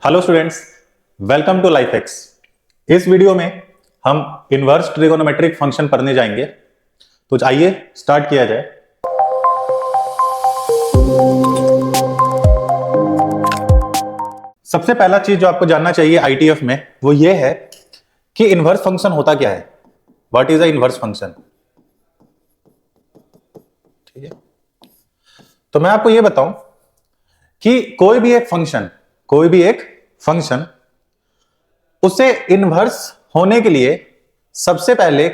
Hello students, welcome to life X. इस video में हम इनवर्स ट्रिगोनोमेट्रिक फंक्शन पढ़ने जाएंगे। तो आइए स्टार्ट किया जाए। सबसे पहला चीज जो आपको जानना चाहिए आईटीएफ में वो ये है कि इनवर्स फंक्शन होता क्या है। What is a inverse function? ठीक है, तो मैं आपको ये बताऊं कि कोई भी एक फंक्शन उसे इनवर्स होने के लिए सबसे पहले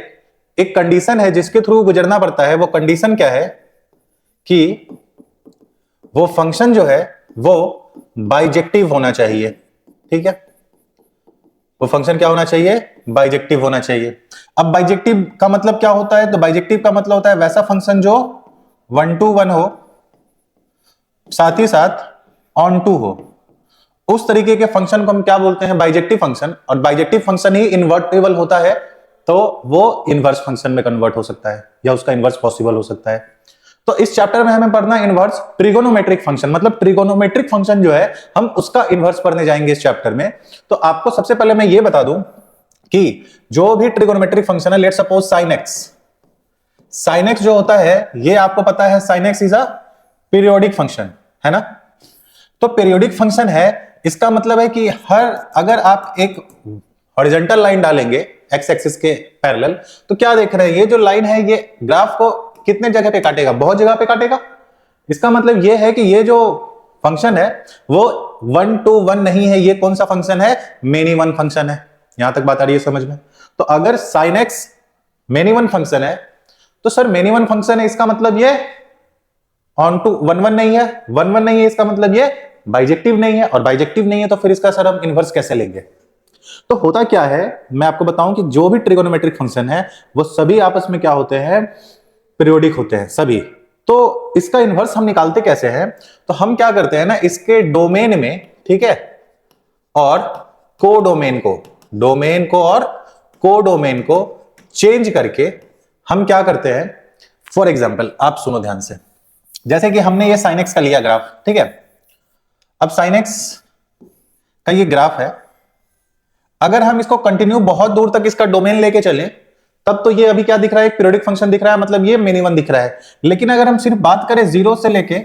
एक कंडीशन है जिसके थ्रू गुजरना पड़ता है। वो कंडीशन क्या है कि वो फंक्शन जो है वो बाइजेक्टिव होना चाहिए। ठीक है, वो फंक्शन क्या होना चाहिए? बाइजेक्टिव होना चाहिए। अब बाइजेक्टिव का मतलब क्या होता है? तो बाइजेक्टिव का मतलब होता है वैसा फंक्शन जो 1 to 1 हो, साथ ही साथ ऑन टू हो। उस तरीके के फंक्शन को हम क्या बोलते हैं? Bijective function. और बाइजेक्टिव फंक्शन ही इन्वर्टेबल होता है, तो वो इनवर्स फंक्शन में कन्वर्ट हो सकता है या उसका इनवर्स पॉसिबल हो सकता है। तो इस चैप्टर में हमें पढ़ना इनवर्स ट्रिगोनोमेट्रिक फंक्शन, मतलब ट्रिगोनोमेट्रिक फंक्शन जो है हम उसका इनवर्स पढ़ने जाएंगे इस चैप्टर में। तो आपको सबसे पहले मैं ये बता दूं कि जो भी ट्रिगोनोमेट्रिक फंक्शन है, लेट्स सपोज साइन एक्स जो होता है, ये आपको पता है sine x is a periodic function, है ना। तो पीरियोडिक फंक्शन है, इसका मतलब है कि अगर आप एक हॉरिजॉन्टल लाइन डालेंगे एक्स एक्सिस के पैरेलल, तो क्या देख रहे हैं? ये जो लाइन है ये ग्राफ को कितने जगह पे काटेगा? बहुत जगह पे काटेगा। इसका मतलब ये है कि ये जो फंक्शन है वो 1 to 1 नहीं है। ये कौन सा फंक्शन है? मेनी वन फंक्शन है। यहां तक बात आ रही है समझ में? तो अगर sine x many one function है तो सर मेनी वन फंक्शन है, इसका मतलब ये ऑन टू 1 1 नहीं है, 1 1 नहीं है, इसका मतलब ये बाइजेक्टिव नहीं है। और बाइजेक्टिव नहीं है तो फिर इसका सर हम इनवर्स कैसे लेंगे? तो होता क्या है, मैं आपको बताऊं कि जो भी ट्रिगोनोमेट्रिक फंक्शन है वो सभी आपस में क्या होते हैं? पीरियोडिक होते हैं सभी। तो इसका इनवर्स हम निकालते कैसे हैं? तो हम क्या करते हैं ना, इसके डोमेन में, ठीक है, और डोमेन को और कोडोमेन को चेंज करके हम क्या करते हैं? फॉर एग्जाम्पल आप सुनो ध्यान से। जैसे कि हमने ये साइन एक्स का लिया ग्राफ, ठीक है। अब साइन एक्स का ये ग्राफ है, अगर हम इसको कंटिन्यू बहुत दूर तक इसका डोमेन लेके चलें तब तो ये अभी क्या दिख रहा है? एक पीरियोडिक फंक्शन दिख रहा है, मतलब ये मिनी वन दिख रहा है। लेकिन अगर हम सिर्फ बात करें जीरो से लेके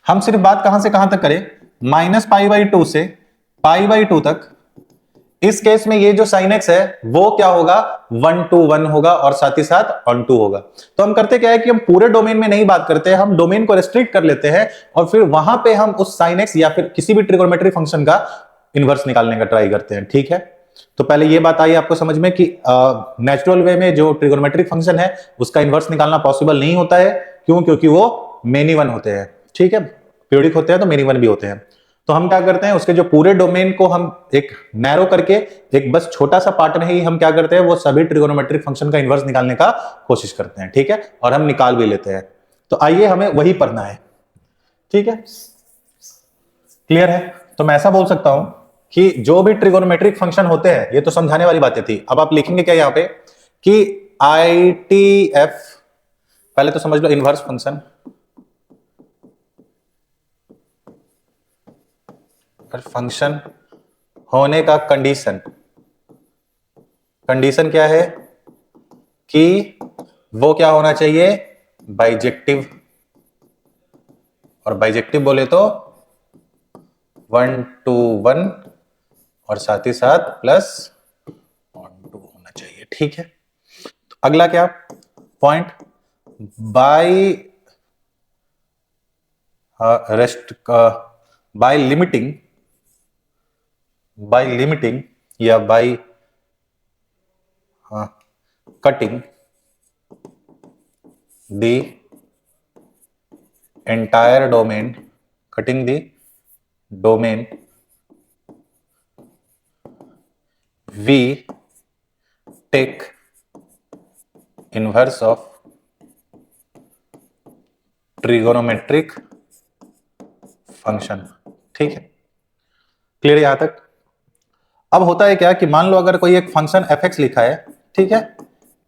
हम सिर्फ बात कहां से कहां तक करें? -π/2 से π/2 तक, इस केस में ये जो साइन एक्स है वो क्या होगा? 1 to 1 होगा और साथ ही साथ ऑन टू होगा। तो हम करते क्या है कि हम पूरे डोमेन में नहीं बात करते, हम डोमेन को रेस्ट्रिक्ट कर लेते हैं और फिर वहां पे हम उस साइन एक्स या फिर किसी भी ट्रिगोनोमेट्रिक फंक्शन का इनवर्स निकालने का ट्राई करते हैं। ठीक है, तो पहले ये बात आई आपको समझ में कि नेचुरल वे में जो ट्रिगोनोमेट्रिक फंक्शन है उसका इनवर्स निकालना पॉसिबल नहीं होता है। क्यों? क्योंकि वो मेनी वन होते हैं। ठीक है, पीरियोडिक होते हैं तो मेनी वन भी होते हैं। तो हम क्या करते हैं, उसके जो पूरे डोमेन को हम एक नैरो करके एक बस छोटा सा पार्ट में ही हम क्या करते हैं, वो सभी ट्रिगोनोमेट्रिक फंक्शन का इनवर्स निकालने का कोशिश करते हैं। ठीक है, और हम निकाल भी लेते हैं। तो आइए हमें वही पढ़ना है। ठीक है, क्लियर है? तो मैं ऐसा बोल सकता हूं कि जो भी ट्रिगोनोमेट्रिक फंक्शन होते हैं, ये तो समझाने वाली बातें थी। अब आप लिखेंगे क्या यहां पे कि आईटीएफ, पहले तो समझ लो इनवर्स फंक्शन, फंक्शन होने का कंडीशन क्या है कि वो क्या होना चाहिए? बाइजेक्टिव। और बाइजेक्टिव बोले तो 1 to 1 और साथ ही साथ प्लस ऑन टू होना चाहिए। ठीक है, तो अगला क्या पॉइंट? बाय बाय लिमिटिंग या bye cutting the entire domain, we take inverse of trigonometric function। ठीक है, क्लियर यहां तक? अब होता है क्या कि मान लो अगर कोई एक फंक्शन f(x) लिखा है, ठीक है,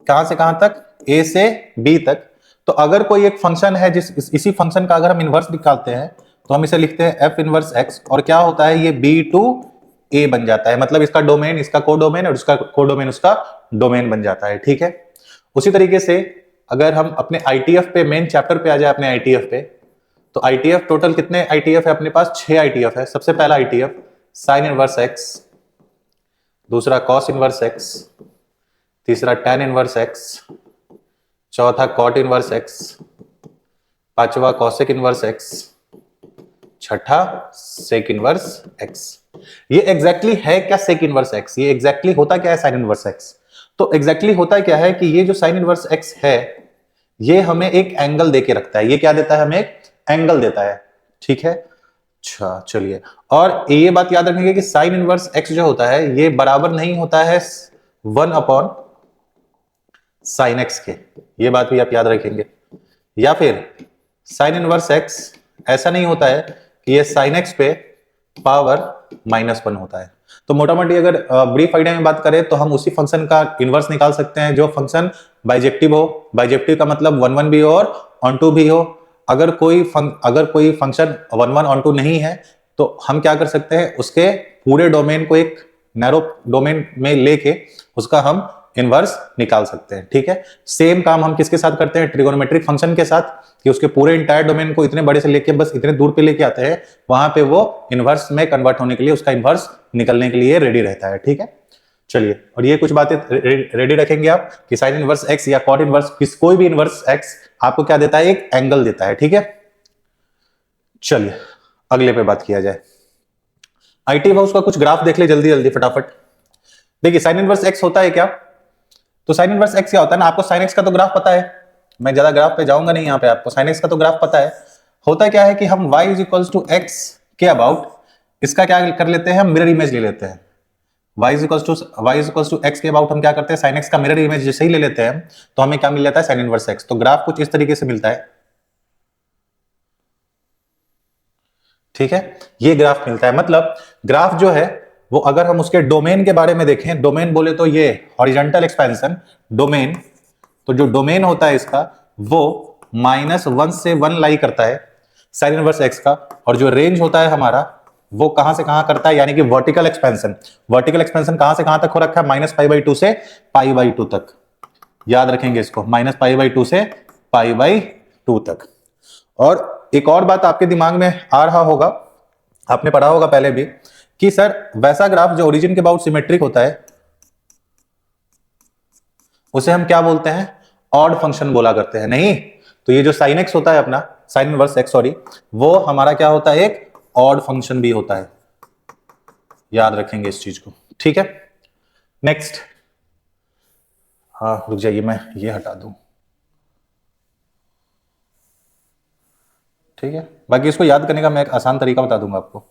कहां से कहां तक? a से b तक। तो अगर कोई एक फंक्शन है इसी फंक्शन का अगर हम इनवर्स निकालते हैं तो हम इसे लिखते हैं एफ इनवर्स एक्स, और क्या होता है ये बी टू ए बन जाता है, मतलब इसका डोमेन इसका कोडोमेन और उसका कोडोमेन उसका डोमेन बन जाता है। ठीक है, उसी तरीके से अगर हम अपने आईटीएफ पे मेन चैप्टर पे आ जाए अपने आईटीएफ पे, तो आईटीएफ टोटल कितने आईटीएफ है अपने पास? 6 आईटीएफ है। सबसे पहला आईटीएफ साइन इनवर्स एक्स, दूसरा कॉस इनवर्स एक्स, तीसरा टैन इनवर्स एक्स, चौथा कॉट इनवर्स एक्स, पांचवा कॉसेक इनवर्स एक्स, छठा सेक इनवर्स एक्स। ये एग्जैक्टली है क्या सेक इनवर्स एक्स? ये एग्जैक्टली होता क्या है साइन इनवर्स एक्स? तो एग्जैक्टली होता क्या है कि ये जो साइन इनवर्स एक्स है ये हमें एक एंगल देके रखता है। ये क्या देता है? हमें एक एंगल देता है। ठीक है, अच्छा चलिए, और ये बात याद रखेंगे कि साइन इनवर्स एक्स जो होता है ये बराबर नहीं होता है 1 अपॉन साइन एक्स के, ये बात भी आप याद रखेंगे। या फिर साइन इनवर्स एक्स ऐसा नहीं होता है कि ये साइन एक्स पे पावर -1 होता है। तो मोटा मोटी अगर ब्रीफ आइडिया में बात करें तो हम उसी फंक्शन का इनवर्स निकाल सकते हैं जो फंक्शन बाइजेक्टिव हो। बाइजेक्टिव का मतलब 1 1 भी हो और ऑन टू भी हो। अगर कोई फंक्शन 1 1 ऑन टू नहीं है तो हम क्या कर सकते हैं, उसके पूरे डोमेन को एक नैरो डोमेन में लेके उसका हम इनवर्स निकाल सकते हैं। ठीक है, सेम काम हम किसके साथ करते हैं? ट्रिगोनोमेट्रिक फंक्शन के साथ, कि उसके पूरे इंटायर डोमेन को इतने बड़े से लेके बस इतने दूर पे लेके आते हैं, वहां पे वो इनवर्स में कन्वर्ट होने के लिए उसका इनवर्स निकलने के लिए रेडी रहता है। ठीक है, चलिए, और ये कुछ बातें रेडी रखेंगे आप कि साइन इनवर्स एक्स या कॉट इनवर्स कोई भी इनवर्स एक्स आपको क्या देता है? एक एंगल देता है। ठीक है, चलिए अगले पे बात किया जाए। आईटी हाउस का कुछ ग्राफ देख ले जल्दी जल्दी फटाफट। देखिए साइन इनवर्स एक्स होता है क्या? तो साइन इनवर्स एक्स क्या होता है ना, आपको साइन एक्स का तो ग्राफ पता है, मैं ज्यादा ग्राफ पे जाऊंगा नहीं, यहाँ पे आपको साइन एक्स का तो ग्राफ पता है। होता क्या है कि हम y is equals to X के अबाउट इसका क्या कर लेते हैं? हम मिरर इमेज ले लेते हैं। y is equals to X के अबाउट हम क्या करते हैं? साइन एक्स का मिरर इमेज जैसे ही ले लेते हैं तो हमें क्या मिल जाता है? Sign inverse X. तो ग्राफ कुछ इस तरीके से मिलता है। ठीक है, ये ग्राफ मिलता है। मतलब ग्राफ जो है वो अगर हम उसके डोमेन के बारे में देखें, डोमेन बोले तो ये हॉरिजॉन्टल एक्सपेंशन डोमेन, तो जो डोमेन होता है इसका वो -1 से 1 लाई करता है साइन इनवर्स एक्स का, और जो रेंज होता है हमारा वो कहां से कहां करता है, यानी कि वर्टिकल एक्सपेंशन। वर्टिकल एक्सपेंशन कहां से कहां तक हो रखा है? -π/2 से π/2 तक। याद रखेंगे इसको, -π/2 से π/2 तक। और एक और बात आपके दिमाग में आ रहा होगा, आपने पढ़ा होगा पहले भी, कि सर वैसा ग्राफ जो ओरिजिन के अबाउट सिमेट्रिक होता है उसे हम क्या बोलते हैं? ऑड फंक्शन बोला करते हैं। नहीं, तो ये जो साइन एक्स होता है अपना, साइन इनवर्स एक्स सॉरी, वो हमारा क्या होता है? एक ऑड फंक्शन भी होता है। याद रखेंगे इस चीज को। ठीक है, नेक्स्ट। हाँ रुक जाइए, मैं ये हटा दूं। ठीक है, बाकी इसको याद करने का मैं एक आसान तरीका बता दूंगा आपको।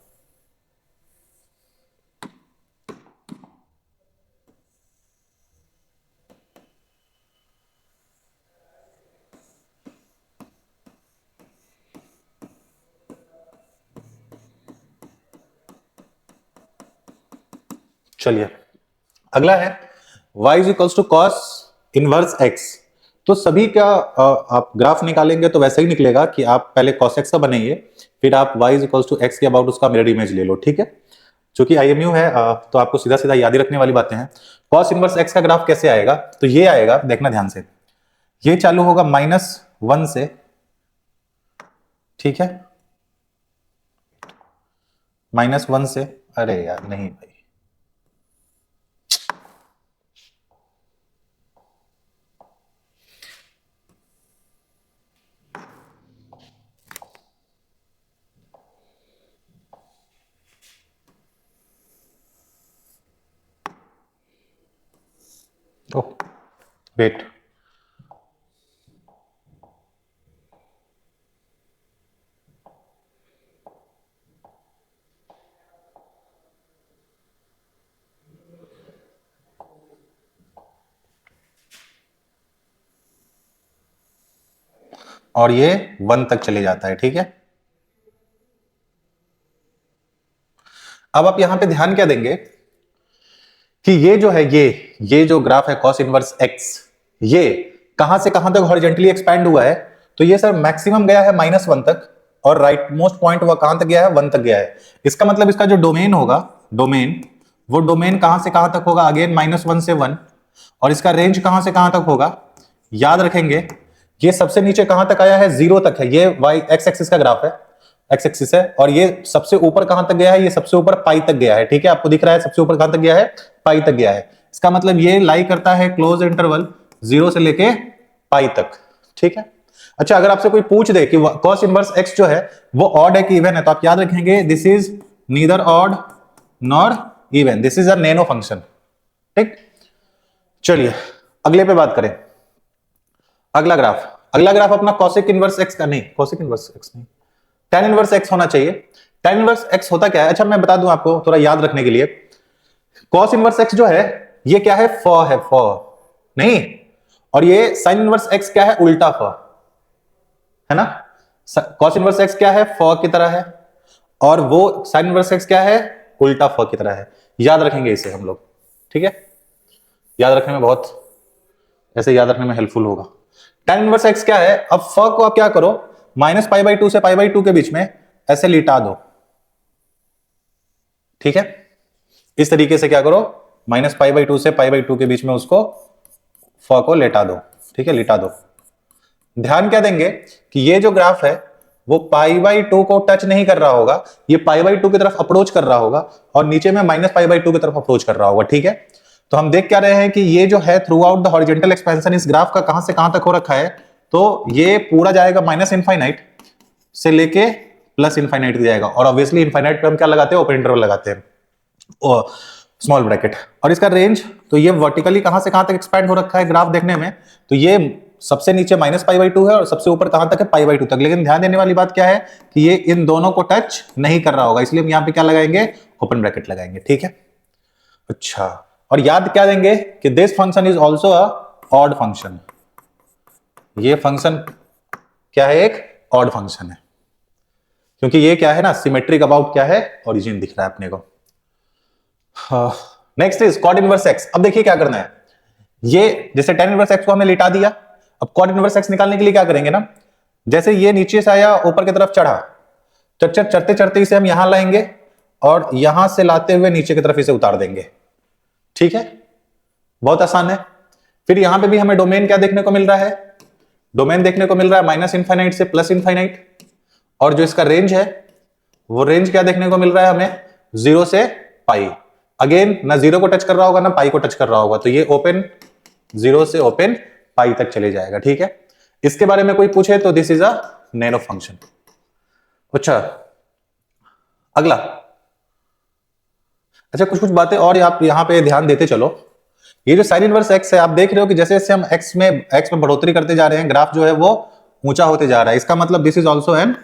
चलिए अगला है y is equals to cos inverse X. तो सभी का आप ग्राफ निकालेंगे तो वैसे ही निकलेगा कि आप पहले cos x का बनाइए, फिर आप y is equals to X के अबाउट उसका मिरर इमेज ले लो। ठीक है, क्योंकि आईएमयू है तो आपको सीधा सीधा याद ही रखने वाली बातें हैं। cos इनवर्स x का ग्राफ कैसे आएगा? तो ये आएगा, देखना ध्यान से, ये चालू होगा -1 से। ठीक है, -1 से, अरे यार नहीं भाई, ओह वेट, और ये 1 तक चले जाता है। ठीक है, अब आप यहां पे ध्यान क्या देंगे कि ये जो है ये जो ग्राफ है cos इनवर्स x, ये कहां से कहां तक हॉरिजेंटली एक्सपैंड हुआ है, तो ये सर मैक्सिमम गया है -1 तक, और राइट मोस्ट पॉइंट वह कहां तक गया है, 1 तक गया है। इसका मतलब इसका जो डोमेन होगा, डोमेन, वो डोमेन कहां से कहां तक होगा, अगेन -1 से 1, और इसका रेंज कहां से कहां तक होगा, याद रखेंगे ये सबसे नीचे कहां तक आया है, 0 तक है। ये वाई एक्स एक्सिस का ग्राफ है, एक्स एक्सिस है, और ये सबसे ऊपर कहां तक गया है, ये सबसे ऊपर पाई तक गया है। ठीक है, आपको दिख रहा है सबसे ऊपर कहां तक गया है, पाई तक गया है। इसका मतलब ये लाई करता है क्लोज इंटरवल 0 से लेके पाई तक। ठीक है, अच्छा अगर आपसे कोई पूछ दे कि cos इनवर्स x जो है वो ऑड है कि इवन है, तो आप याद रखेंगे this is neither odd nor even, this is a nano function. ठीक, चलिए अगले पे बात करें। अगला ग्राफ अपना कॉसिक इनवर्स x का, नहीं कॉसिक इनवर्स x नहीं, tan इनवर्स x होना चाहिए। tan इनवर्स x होता क्या है, अच्छा मैं बता दूं आपको थोड़ा याद रखने के लिए। cos इनवर्स x जो है ये क्या है, फ है, फ नहीं, और ये sin इनवर्स x क्या है, उल्टा फ है ना। cos इनवर्स x क्या है, फ की तरह है, और वो sin इनवर्स x क्या है, उल्टा फ की तरह है। याद रखेंगे इसे हम लोग, ठीक है, याद रखने में बहुत, ऐसे याद रखने में हेल्पफुल होगा। tan इनवर्स x क्या है, अब फ को आप क्या करो, -π/2 से π/2 के बीच में ऐसे लिटा दो। ठीक है, इस तरीके से क्या करो, -π/2 से π/2 के बीच में उसको फ को लेटा दो। ठीक है, लिटा दो। ध्यान क्या देंगे कि ये जो ग्राफ है वो π/2 को टच नहीं कर रहा होगा, ये π/2 की तरफ अप्रोच कर रहा होगा, और नीचे में -π/2 की तरफ अप्रोच कर रहा होगा। ठीक है, तो हम देख क्या रहे हैं कि ये जो है through out the horizontal expansion इस ग्राफ का कहां से कहां तक हो रखा है, तो ये पूरा जाएगा -इनफाइनाइट से लेके +इनफाइनाइट जाएगा, और ऑब्वियसली इनफाइनाइट पे हम क्या लगाते हैं, ओपन इंटरवल लगाते हैं, स्मॉल ब्रैकेट। और इसका रेंज, तो ये वर्टिकली कहां से कहां तक एक्सपैंड हो रखा है ग्राफ देखने में, तो ये सबसे नीचे -π/2 है और सबसे ऊपर कहां तक है, π/2 तक। लेकिन ध्यान देने वाली बात क्या है कि ये इन दोनों को टच नहीं कर रहा होगा, इसलिए हम यहां पे क्या लगाएंगे, ओपन ब्रैकेट लगाएंगे। ठीक है, अच्छा, और याद क्या देंगे कि this function is also a odd function. ये फंक्शन क्या है, एक ऑड फंक्शन है, क्योंकि ये क्या है ना, सिमेट्रिक अबाउट क्या है, ओरिजिन दिख रहा है अपने को। Next is cot inverse x। अब देखिए क्या करना है, ये जैसे tan इनवर्स x को हमने लिटा दिया, अब कॉट इनवर्स x निकालने के लिए क्या करेंगे ना, जैसे ये नीचे से आया ऊपर की तरफ चढ़ा, चढ़ते चढ़ते इसे हम यहां लाएंगे, और यहां से लाते हुए नीचे की तरफ इसे उतार देंगे। ठीक है, बहुत आसान है। फिर यहां पे भी हमें डोमेन क्या देखने को मिल रहा है, डोमेन देखने को मिल रहा है -इनफाइनाइट से +इनफाइनाइट, और जो इसका रेंज है वो रेंज क्या देखने को मिल रहा है हमें, 0 से पाई। अगेन ना 0 को टच कर रहा होगा ना पाई को टच कर रहा होगा, तो ये ओपन 0 से ओपन पाई तक चले जाएगा। ठीक है, इसके बारे में कोई पूछे तो this is a nano function. अच्छा अगला, अच्छा कुछ कुछ बातें और आप यहां पे ध्यान देते चलो। ये जो साइन इनवर्स x है, आप देख रहे हो कि जैसे जैसे हम x में बढ़ोतरी करते जा रहे हैं, ग्राफ जो है वो ऊंचा होते जा रहा है। इसका मतलब this is also an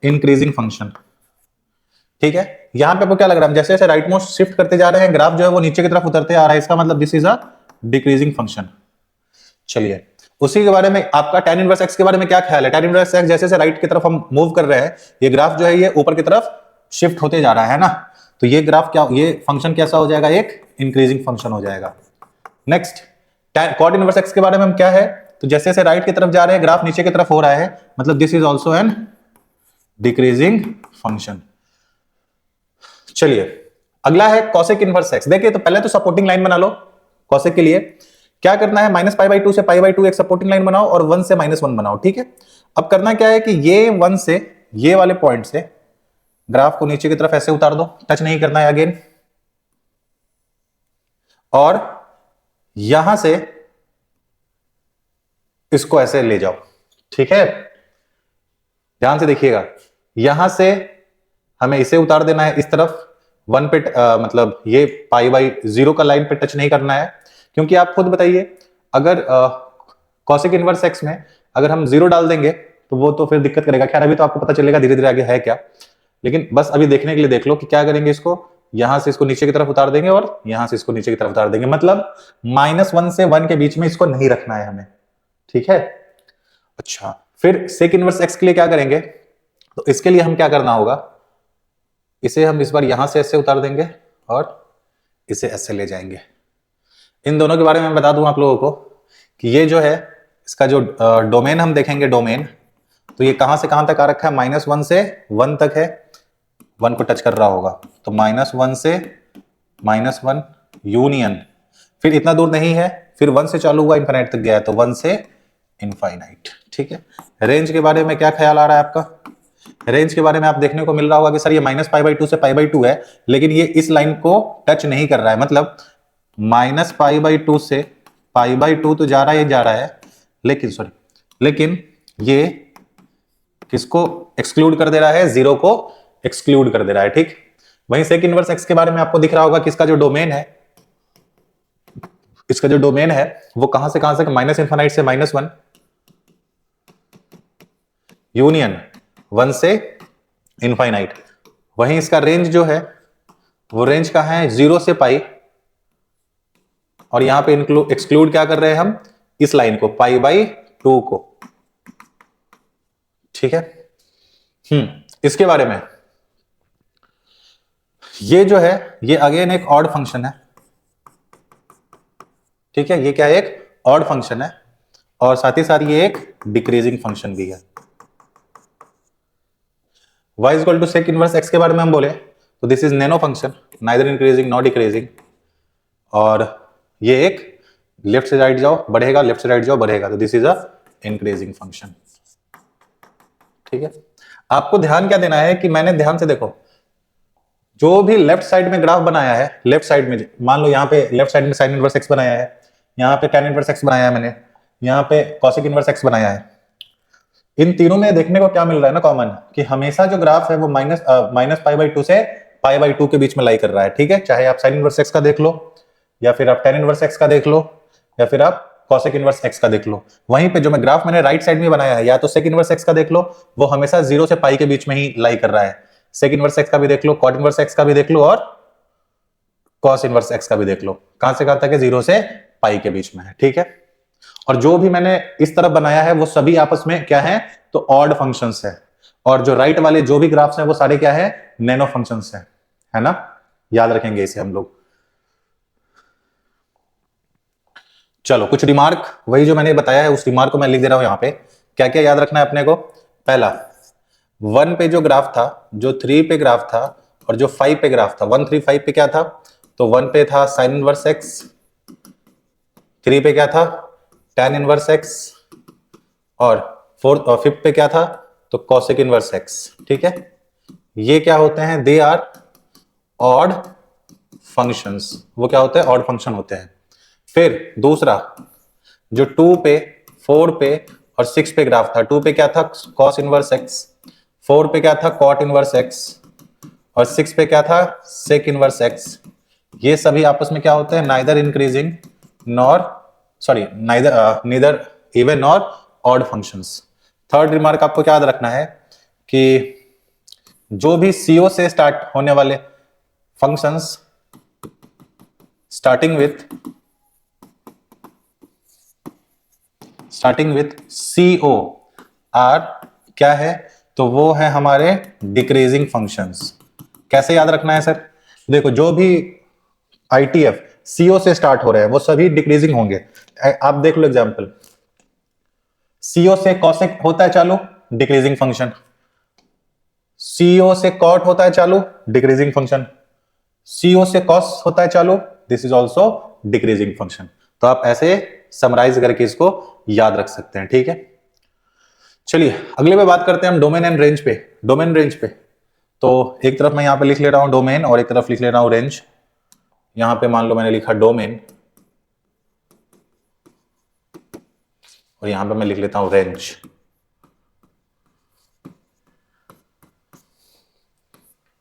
increasing function. ठीक है, यहां पे आपको क्या लग रहा है, जैसे जैसे राइट मोस्ट शिफ्ट करते जा रहे हैं, ग्राफ जो है वो नीचे की तरफ उतरते आ रहा है, इसका मतलब this is a decreasing function. चलिए उसी के बारे में आपका tan इनवर्स x के बारे में क्या ख्याल है। tan इनवर्स x जैसे जैसे राइट की तरफ हम मूव कर रहे हैं, ये ग्राफ जो है ये ऊपर की तरफ शिफ्ट होते जा रहा है ना, तो ये ग्राफ क्या, ये फंक्शन कैसा हो जाएगा, एक इंक्रीजिंग फंक्शन हो जाएगा। नेक्स्ट cot इनवर्स x के बारे में हम क्या है, तो जैसे जैसे राइट की तरफ जा रहे हैं, ग्राफ नीचे की तरफ हो रहा है, मतलब this is also an decreasing function. चलिए अगला है कॉसेक इनवर्स x। देखिए तो पहले तो सपोर्टिंग लाइन बना लो। कॉसेक के लिए क्या करना है, -π/2 से π/2 एक सपोर्टिंग लाइन बनाओ, और 1 से -1 बनाओ। ठीक है, अब करना क्या है कि ये 1 से ये वाले पॉइंट से ग्राफ को नीचे की तरफ ऐसे उतार दो, टच नहीं करना है अगेन, और यहां से इसको ऐसे ले जाओ। ठीक है, ध्यान से देखिएगा, यहां से हमें इसे उतार देना है इस तरफ 1 पे, मतलब ये π/0 का लाइन पे टच नहीं करना है, क्योंकि आप खुद बताइए अगर कॉसेक इनवर्स x में अगर हम 0 डाल देंगे तो वो तो फिर दिक्कत करेगा। खैर अभी तो आपको पता चलेगा धीरे धीरे आगे है क्या, लेकिन बस अभी देखने के लिए देख लो कि क्या करेंगे, इसको यहां से इसको नीचे की तरफ उतार देंगे, और यहां से इसको नीचे की तरफ उतार देंगे, मतलब -1 से 1 के बीच में इसको नहीं रखना है हमें। ठीक है, अच्छा फिर सेक इनवर्स x के लिए क्या करेंगे, तो इसके लिए हम क्या करना होगा, इसे हम इस बार यहां से ऐसे उतार देंगे और इसे ऐसे ले जाएंगे। इन दोनों के बारे में बता दूं आप लोगों को कि ये जो है इसका जो डोमेन हम देखेंगे, डोमेन तो ये कहां से कहां तक आ रखा है, -1 से 1 तक है, 1 को टच कर रहा होगा, तो -1 से -1 यूनियन, फिर इतना दूर नहीं है, फिर 1 से चालू हुआ इनफाइनाइट तक गया है, तो 1 से इनफाइनाइट। ठीक है, रेंज के बारे में क्या ख्याल आ रहा है आपका? रेंज के बारे में आप देखने को मिल रहा होगा कि सर ये -π/2 से π/2 है, लेकिन ये इस लाइन को टच नहीं कर रहा है, मतलब -π/2 से π/2 तो जा रहा है, ये जा रहा है, लेकिन ये किसको एक्सक्लूड कर दे रहा है, 0 को एक्सक्लूड कर दे रहा है। ठीक, वहीं सेक इनवर्स एक्स के बारे में आपको दिख रहा होगा कि इसका जो डोमेन है, इसका जो डोमेन है वो कहां से -∞ से -1 यूनियन 1 से इनफाइनाइट। वहीं इसका रेंज जो है वो रेंज कहां है, 0 से पाई, और यहां पे एक्सक्लूड क्या कर रहे हैं हम, इस लाइन को, π/2 को। ठीक है, इसके बारे में, ये जो है ये अगेन एक ऑड फंक्शन है। ठीक है, ये क्या है, एक ऑड फंक्शन है, और साथ ही साथ ये एक डिक्रीजिंग फंक्शन भी है। y equal to sec inverse x के बारे में हम बोले तो this is nano function, neither increasing not decreasing, और ये एक लेफ्ट से राइट जाओ बढ़ेगा, लेफ्ट से राइट जाओ बढ़ेगा, तो this is a increasing function. ठीक है, आपको ध्यान क्या देना है कि मैंने ध्यान से देखो, जो भी लेफ्ट साइड में ग्राफ बनाया है, लेफ्ट साइड में मान लो यहाँ पे लेफ्ट साइड में साइन इनवर्स एक्स बनाया है, यहाँ पे tan इनवर्स एक्स बनाया है मैंने, यहाँ पे कॉसेक इनवर्स एक्स बनाया है, इन तीनों में देखने को क्या मिल रहा है ना कॉमन, कि हमेशा जो ग्राफ है वो -π/2 से π/2 के बीच में लाई कर रहा है। ठीक है, चाहे आप साइन इनवर्स एक्स का देख लो, या फिर आप tan इनवर्स एक्स का देख लो, या फिर आप कॉसेक इनवर्स एक्स का देख लो। वहीं पे जो मैं ग्राफ मैंने राइट साइड में बनाया है, या तो सेक इनवर्स एक्स का देख लो, वो हमेशा 0 से पाई के बीच में ही लाई कर रहा है, सेक इनवर्स एक्स का भी देख लो, कॉट इनवर्स एक्स का भी देख लो, और कॉस इनवर्स एक्स का भी देख लो, कहां से कहां तक है, 0 से पाई के बीच में है। ठीक है, और जो भी मैंने इस तरफ बनाया है वो सभी आपस में क्या है, तो ऑड फंक्शंस है, और जो राइट वाले जो भी ग्राफ्स हैं वो सारे क्या है, नैनो फंक्शंस है ना, याद रखेंगे इसे हम लोग। चलो कुछ रिमार्क, वही जो मैंने बताया है उस रिमार्क को मैं लिख दे रहा हूं यहां पे। क्या क्या याद रखना है अपने को, पहला 1 पे जो ग्राफ था, जो 3 पे ग्राफ था, और जो 5 पे ग्राफ था, 1 3 5 पे क्या था, तो 1 पे था साइन इनवर्स एक्स, 3 पे क्या था, tan इनवर्स एक्स, और 4 और 5 पे क्या था, तो कॉसेक इनवर्स एक्स। ठीक है, ये क्या होते हैं, दे आर ऑड फंक्शंस, वो क्या होते हैं, ऑड फंक्शन होते हैं। फिर दूसरा जो 2 पे 4 पे और 6 पे ग्राफ था, 2 पे क्या था, कॉस इनवर्स एक्स, 4 पे क्या था, कॉट इनवर्स एक्स, और 6 पे क्या था, सेक इनवर्स एक्स। ये सभी आपस में क्या होते हैं, neither increasing nor neither even nor odd functions. Third remark आपको क्या याद रखना है कि जो भी सीओ से स्टार्ट होने वाले functions starting with CO are क्या है, तो वो है हमारे डिक्रीजिंग फंक्शंस। कैसे याद रखना है सर, देखो जो भी आईटीएफ सीओ से स्टार्ट हो रहे हैं वो सभी डिक्रीजिंग होंगे। आप देख लो एग्जांपल, सीओ से कॉसेक होता है चालू, डिक्रीजिंग फंक्शन, सीओ से कॉट होता है चालू, डिक्रीजिंग फंक्शन, सीओ से कॉस होता है चालू, this is also decreasing function. तो आप ऐसे समराइज करके इसको याद रख सकते हैं। ठीक है, चलिए अगले पे बात करते हैं हम डोमेन एंड रेंज पे। डोमेन रेंज पे तो एक तरफ मैं यहां पे लिख ले रहा हूं डोमेन, और एक तरफ लिख ले रहा हूं रेंज। यहां पे मान लो मैंने लिखा डोमेन, और यहां पे मैं लिख लेता हूं रेंज।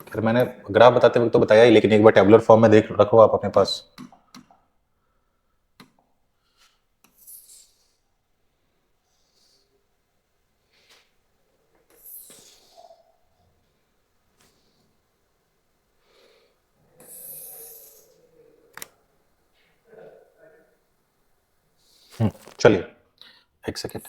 फिर मैंने ग्राफ बताते वक्त तो बताया ही, लेकिन एक बार टेबुलर फॉर्म में देख रखो आप अपने पास। चलिए एक सेकेंड।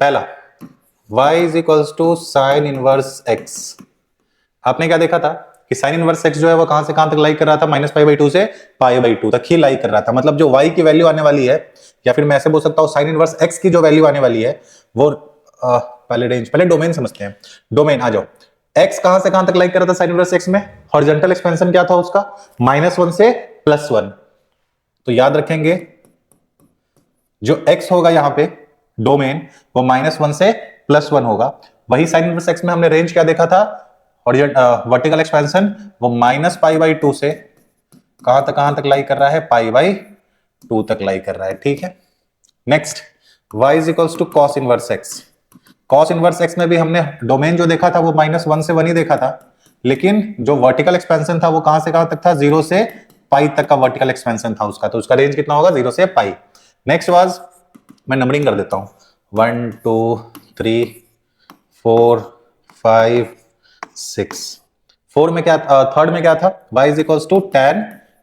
पहला y is equals to sine inverse x। आपने क्या देखा था कि साइन इनवर्स x जो है वो कहां से कहां तक लाई कर रहा था, -π/2 से π/2 तक ही लाई कर रहा था। मतलब जो y की वैल्यू आने वाली है, या फिर मैं ऐसे बोल सकता हूं साइन इनवर्स x की जो वैल्यू आने वाली है वो पहले डोमेन समझते हैं। डोमेन आ जाओ, x कहां से कहां तक लाई कर रहा था साइन इनवर्स x में, हॉरिजॉन्टल एक्सपेंशन क्या था उसका, -1 से +1। तो याद रखेंगे जो x होगा यहां पे डोमेन वो -1 से +1 होगा। वही साइन इनवर्स x में हमने रेंज क्या देखा था, वर्टिकल एक्सपेंशन वो -π/2 से कहां तक लाई कर रहा है, π/2 तक लाई कर रहा है। ठीक है, next y is equals to cos inverse x। Cos inverse x में भी हमने डोमेन जो देखा था वो -1 से 1 ही देखा था, लेकिन जो वर्टिकल एक्सपेंशन था वो कहां से कहां तक था, 0 से पाई तक का वर्टिकल एक्सपेंशन था उसका। तो उसका रेंज कितना होगा, 0 से पाई। नेक्स्ट वाज, मैं नंबरिंग कर देता हूं, 1 2 3 4 5 6। 4 में क्या, थर्ड में क्या था, y is equals to tan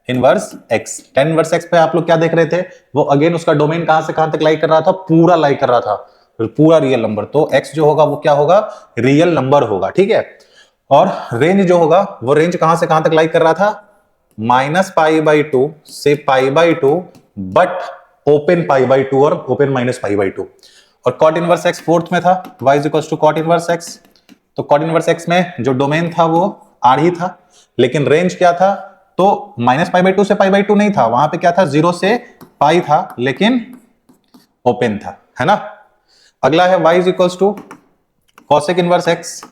inverse x। tan inverse x पे आप लोग क्या देख रहे थे, वो अगेन उसका डोमेन कहां से कहां तक लाई कर रहा था, पूरा लाई कर रहा था, पूरा रियल नंबर। तो x जो होगा वो क्या होगा, रियल नंबर होगा। ठीक है, और रेंज जो होगा वो रेंज कहां से कहां तक लाई कर रहा था, -π/2 से π/2, बट ओपन π/2 और ओपन -π/2। और कॉट इनवर्स x फोर्थ में था, y is equals to cot inverse x। तो कॉट इनवर्स x में जो डोमेन था वो r ही था, लेकिन रेंज क्या था, तो -π/2 से π/2 नहीं था, वहां पे क्या था, 0 से पाई था, लेकिन ओपन था, है ना। अगला है y is equals to cosec inverse x।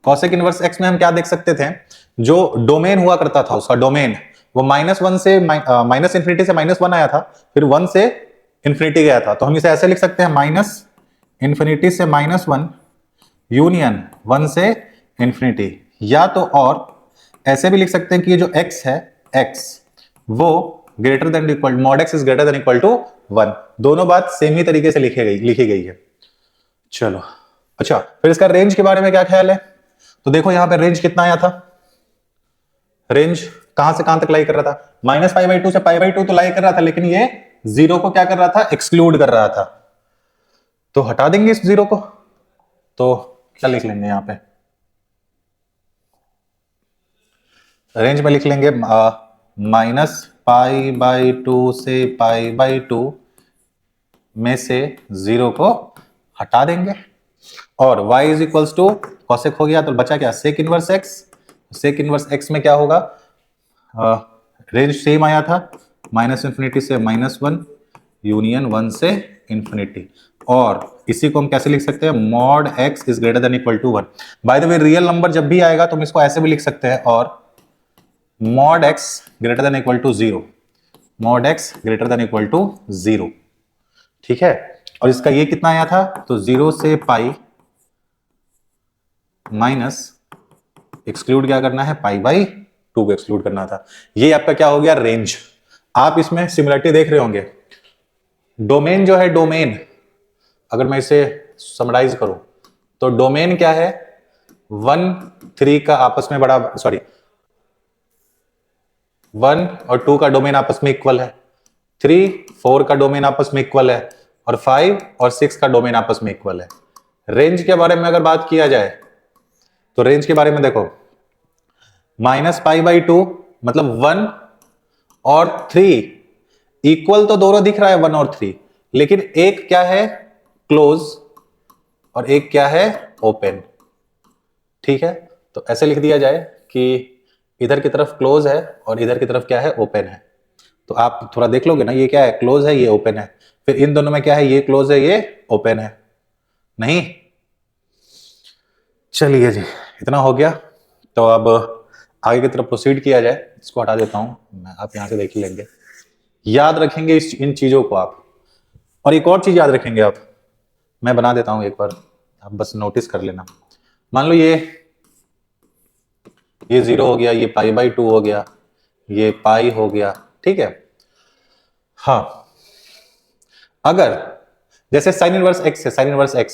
Cosec inverse x में हम क्या देख सकते थे, जो डोमेन हुआ करता था उसका डोमेन वो -1 से माइनस इंफिनिटी से -1 आया था, फिर 1 से इंफिनिटी गया था। तो हम इसे ऐसे लिख सकते हैं, -इंफिनिटी से -1 यूनियन 1 से इंफिनिटी। या तो और ऐसे भी लिख सकते हैं कि ये जो x है, x वो greater than equal, mod x is greater than equal to 1। दोनों बात सेम ही तरीके से लिखी गई है। चलो, अच्छा फिर इसका रेंज के बारे में क्या ख्याल है। तो देखो यहां पे रेंज कितना आया था, रेंज कहां से कहां तक लाई कर रहा था, -π/2 से π/2 तो लाई कर रहा था, लेकिन ये 0 को क्या कर रहा था, एक्सक्लूड कर रहा था। तो हटा देंगे इस 0 को, तो क्या लिख लेंगे यहां पे, रेंज में लिख लेंगे -π/2 से π/2 में से 0 को हटा देंगे। और y is equals to cosec हो गया, तो बचा क्या, sec inverse x। Sec inverse x में क्या होगा, रेंज सेम आया था, -इंफिनिटी से -1 यूनियन 1 से इंफिनिटी। और इसी को हम कैसे लिख सकते हैं, mod x is greater than equal to 1। By the way real number जब भी आएगा तो हम इसको ऐसे भी लिख सकते हैं, और mod x greater than equal to 0, mod x greater than equal to 0। ठीक है, और इसका ये कितना आया था, तो 0 से पाई माइनस एक्सक्लूड क्या करना है, π/2 को एक्सक्लूड करना था। ये आपका क्या हो गया, रेंज। आप इसमें सिमिलरिटी देख रहे होंगे, डोमेन जो है, डोमेन अगर मैं इसे समराइज करूं तो डोमेन क्या है, 1 3 का आपस में बड़ा, सॉरी 1 और 2 का डोमेन आपस में इक्वल है, 3 4 का डोमेन आपस में इक्वल है, और 5 और 6 का डोमेन आपस में इक्वल है। रेंज के बारे में अगर बात किया जाए तो रेंज के बारे में देखो, -π/2 मतलब 1 और 3 इक्वल तो दोनों दिख रहा है, 1 और 3, लेकिन एक क्या है, क्लोज, और एक क्या है, ओपन। ठीक है, तो ऐसे लिख दिया जाए कि इधर की तरफ क्लोज है और इधर की तरफ क्या है, ओपन है। तो आप थोड़ा देख लोगे ना, ये क्या है, क्लोज है, ये ओपन है। फिर इन दोनों में क्या है, ये क्लोज है, ये ओपन है, नहीं। चलिए जी, इतना हो गया। तो अब आगे की तरफ प्रोसीड किया जाए। इसको हटा देता हूं मैं, आप यहां से देख ही लेंगे। याद रखेंगे इन चीजों को आप, और एक और चीज याद रखेंगे आप, मैं बना देता हूं एक बार, आप बस नोटिस कर लेना। मान लो ये 0 हो गया, ये π/2 हो गया, ये पाई हो गया। ठीक है, हाँ, अगर जैसे साइन इनवर्स x है, साइन इनवर्स x,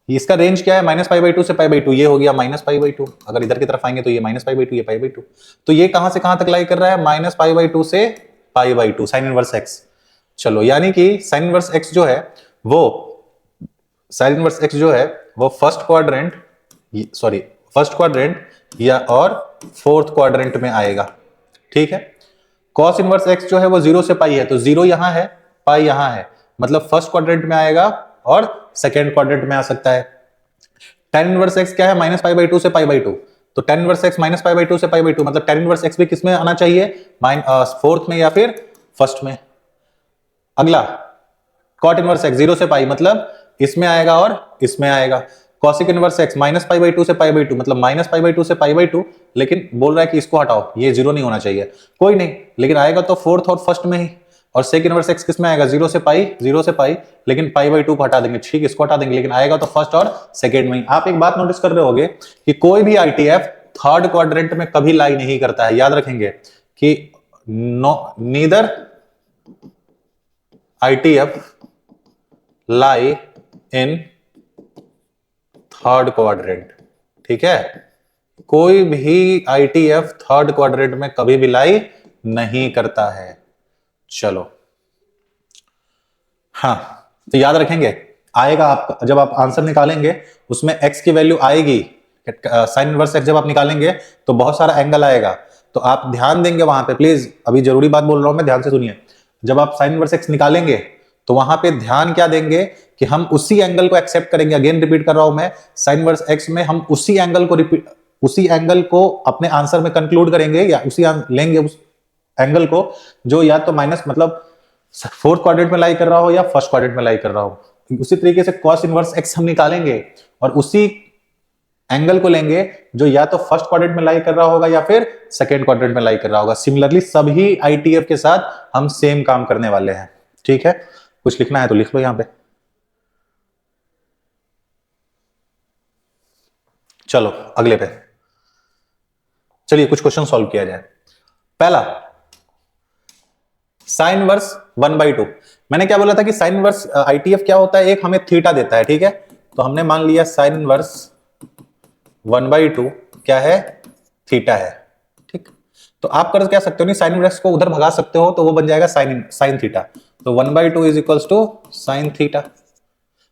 इसका रेंज क्या है, -π/2 से π/2, ये हो गया -π/2। अगर इधर की तरफ आएंगे तो ये -π/2, ये π/2। तो ये कहां से कहां तक लाई कर रहा है, -π/2 से π/2, साइन इनवर्स x। चलो, यानी कि साइन इनवर्स x जो है वो साइन इनवर्स एक्स जो है वो फर्स्ट क्वाड्रेंट या और फोर्थ क्वाड्रेंट में आएगा, ठीक है। कॉस इनवर्स एक्स जो है वो 0 से पाई है, तो 0 यहां है, पाई यहां है, मतलब फर्स्ट क्वाड्रेंट में आएगा और सेकेंड क्वाड्रेंट में आ सकता है। tan इनवर्स एक्स क्या है, -π/2 से π/2, तो tan इनवर्स एक्स -π/2 से π/2, मतलब tan इनवर्स एक्स भी किसमें आना चाहिए, फोर्थ में या फिर फर्स्ट में। अगला cot इनवर्स एक्स 0 से पाई, मतलब इसमें आएगा और इसमें आएगा। cosic इनवर्स एक्स -π/2 से π/2, मतलब -π/2 से π/2, लेकिन बोल रहा है कि इसको हटाओ, ये 0 नहीं होना चाहिए, कोई नहीं, लेकिन आएगा तो फोर्थ और फर्स्ट में ही। और sec इनवर्स एक्स किस में आएगा, 0 से पाई, लेकिन π/2 को हटा देंगे, ठीक, इसको हटा देंगे, लेकिन आएगा तो फर्स्ट और सेकेंड में ही। आप एक बात नोटिस कर रहे होगे कि कोई भी आईटीएफ थर्ड क्वाड्रेंट में कभी लाई नहीं करता है, याद रखेंगे कि neither ITF lie in third quadrant, ठीक है। कोई भी ITF थर्ड क्वाड्रेंट में कभी भी लाई नहीं करता है। चलो, हाँ, तो याद रखेंगे, आएगा आप जब आप आंसर निकालेंगे उसमें x की वैल्यू आएगी, साइन इनवर्स x जब आप निकालेंगे तो बहुत सारा एंगल आएगा, तो आप ध्यान देंगे वहां पे, प्लीज अभी जरूरी बात बोल रहा हूं मैं, ध्यान से सुनिए। जब आप साइन इनवर्स x निकालेंगे तो वहां पे ध्यान क्या देंगे कि हम उसी एंगल को एक्सेप्ट करेंगे। अगेन रिपीट कर रहा हूं मैं, साइन इनवर्स x में हम उसी एंगल को अपने आंसर में कंक्लूड करेंगे, या उसी लेंगे उस एंगल को जो या तो माइनस मतलब फोर्थ क्वाड्रेंट में लाई कर रहा हो या फर्स्ट क्वाड्रेंट में लाई कर रहा हो। उसी तरीके से cos इनवर्स x हम निकालेंगे और उसी एंगल को लेंगे जो या तो फर्स्ट क्वाड्रेंट में लाई कर रहा होगा या फिर सेकेंड क्वाड्रेंट में लाई कर रहा होगा। सिमिलरली सभी ITF के साथ हम सेम काम करने वाले हैं, ठीक है। कुछ लिखना है तो लिख लो यहां पे। चलो अगले पे चलिए कुछ क्वेश्चन सॉल्व किया जाए। पहला, साइन इनवर्स 1/2। मैंने क्या बोला था कि साइन इनवर्स ITF क्या होता है, एक हमें थीटा देता है, ठीक है। तो हमने मान लिया साइन इनवर्स 1/2 क्या है, थीटा है, ठीक। तो आप कर क्या सकते हो, नहीं साइन इनवर्स को उधर भगा सकते हो, तो वो बन जाएगा साइन थीटा। तो 1/2 is equals to sine theta.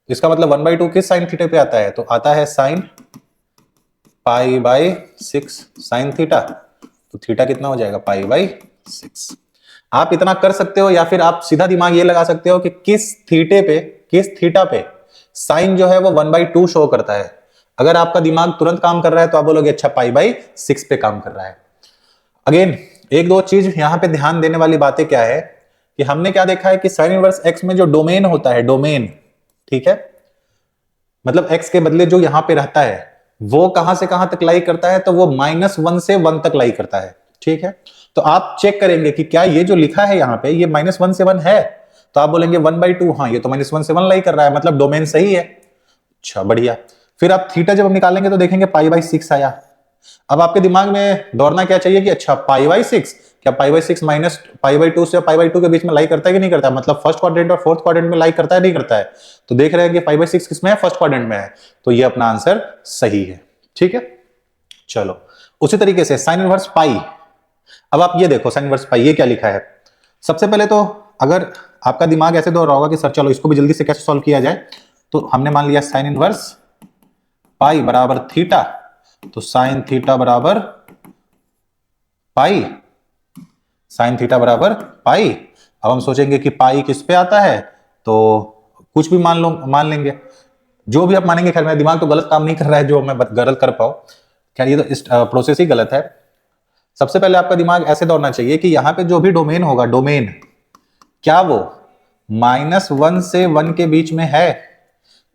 इसका मतलब 1/2 किस साइन थीटा पे आता है, तो आता है साइन π/6 साइन थीटा। तो थीटा कितना हो जाएगा, π/6। आप इतना कर सकते हो, या फिर आप सीधा दिमाग ये लगा सकते हो कि किस थीटा पे साइन जो है वो 1/2 शो करता है। अगर आपका दिमाग तुरंत काम कर रहा है तो आप बोलोगे अच्छा π/6 पे काम कर रहा है। अगेन एक दो चीज यहां पे ध्यान देने वाली बातें क्या है कि हमने क्या देखा है कि साइन इनवर्स x में जो डोमेन होता है, डोमेन, ठीक है, मतलब x के बदले जो यहां पे रहता है वो कहां से कहां तक लाई करता है, तो वो -1 से 1 तक लाई करता है, ठीक है। तो आप चेक करेंगे कि क्या ये जो लिखा है यहां पे ये -1 से 1 है, तो आप बोलेंगे 1/2, हाँ ये तो -1 से 1 लाई कर रहा है, मतलब डोमेन सही है। अच्छा बढ़िया। फिर आप थीटा जब हम निकालेंगे तो देखेंगे π/6 आया। अब आपके दिमाग में दौड़ना क्या चाहिए कि अच्छा π/6, क्या π/6 माइनस π/2 से π/2 के बीच में लाई करता है कि नहीं करता है, मतलब फर्स्ट क्वाड्रेंट और फोर्थ क्वाड्रेंट में लाई करता है नहीं करता है। तो देख रहे हैं कि π/6 किसमें है, फर्स्ट क्वाड्रेंट में है, तो ये अपना आंसर सही है, ठीक है। चलो उसी तरीके से साइन इनवर्स पाई। अब आप ये देखो साइन इनवर्स पाई ये क्या लिखा है। सबसे पहले तो अगर आपका दिमाग ऐसे दौड़ रहा होगा कि सर चलो इसको भी जल्दी से कैसे सॉल्व किया जाए, तो हमने मान लिया साइन इनवर्स पाई बराबर थीटा, तो साइन थीटा बराबर पाई, साइन थीटा बराबर पाई। अब हम सोचेंगे कि पाई किस पे आता है, तो कुछ भी मान लेंगे, जो भी आप मानेंगे। खैर मेरा दिमाग तो गलत काम नहीं कर रहा है जो मैं गलत कर पाऊं, क्या ये तो इस प्रोसेस ही गलत है। सबसे पहले आपका दिमाग ऐसे दौड़ना चाहिए कि यहां पे जो भी डोमेन होगा, डोमेन क्या वो -1 से 1 के बीच में है,